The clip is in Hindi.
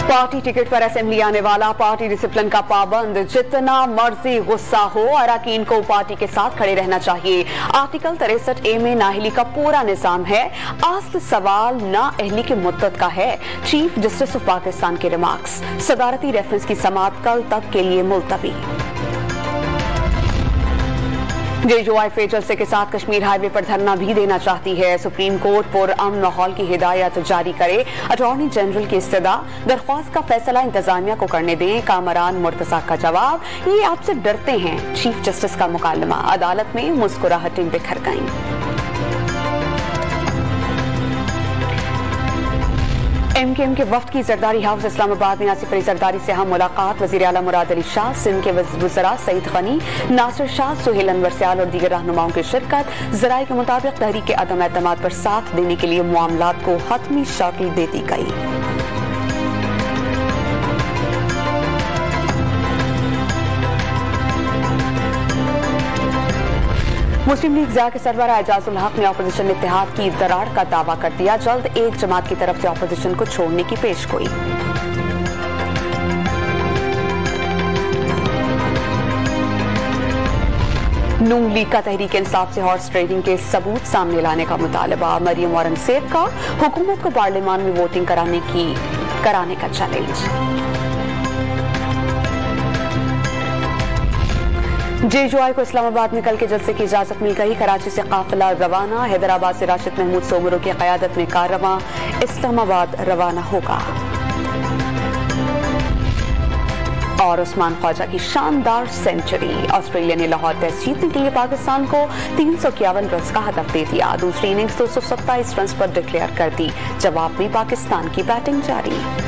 पार्टी टिकट पर असेंबली आने वाला पार्टी डिसिप्लिन का पाबंद, जितना मर्जी गुस्सा हो अरकान को पार्टी के साथ खड़े रहना चाहिए। आर्टिकल 63A में नाअहली का पूरा निजाम है। आस्क सवाल नाअहली के मुद्दत का है। चीफ जस्टिस ऑफ पाकिस्तान के रिमार्क्स। सदारती रेफरेंस की समाअत कल तक के लिए मुलतवी। जेयूआई फे जलसे के साथ कश्मीर हाईवे पर धरना भी देना चाहती है। सुप्रीम कोर्ट पुरअमन माहौल की हिदायत जारी करे। अटॉर्नी जनरल की इस्तदा, दरख्वास्त का फैसला इंतजामिया को करने दें। कामरान मुर्तजा का जवाब, ये आपसे डरते हैं। चीफ जस्टिस का मुकालमा, अदालत में मुस्कुराहटें बिखर गईं। एमकेएम के वफ्द की जरदारी हाउस इस्लामाबाद में आसिफ अली जरदारी से हम मुलाकात। वजीर आला मुराद अली शाह, सिंध के वज़रा सईद गनी, नासिर शाह, सुहेल अनवर सियाल और दीगर रहनुमाओं की शिरकत। ज़राए के मुताबिक तहरीक के अदम एतमाद पर साथ देने के लिए मामलात को हतमी शक्ल दे दी गई। मुस्लिम लीग ज़िया के सरबराह एजाजुल हक ने अपोजिशन इत्तेहाद की दरार का दावा कर दिया। जल्द एक जमात की तरफ से अपोजिशन को छोड़ने की पेशगोई। नून लीग का तहरीक इंसाफ से हॉर्स ट्रेडिंग के सबूत सामने लाने का मुतालबा। मरियम औरंगजेब का हुकूमत को पार्लियामान में वोटिंग कराने का चैलेंज। जेयूआई को इस्लामाबाद में कल के जलसे की इजाजत मिल गई। कराची से काफिला रवाना। हैदराबाद से राशिद महमूद सोमरो की क़यादत में कारवां इस्लामाबाद रवाना होगा। और उस्मान ख्वाजा की शानदार सेंचुरी। ऑस्ट्रेलिया ने लाहौर टेस्ट जीतने के लिए पाकिस्तान को 351 रन का हदफ दे दिया। दूसरी इनिंग्स 227 रन पर डिक्लेयर कर दी। जवाब में पाकिस्तान की बैटिंग जारी।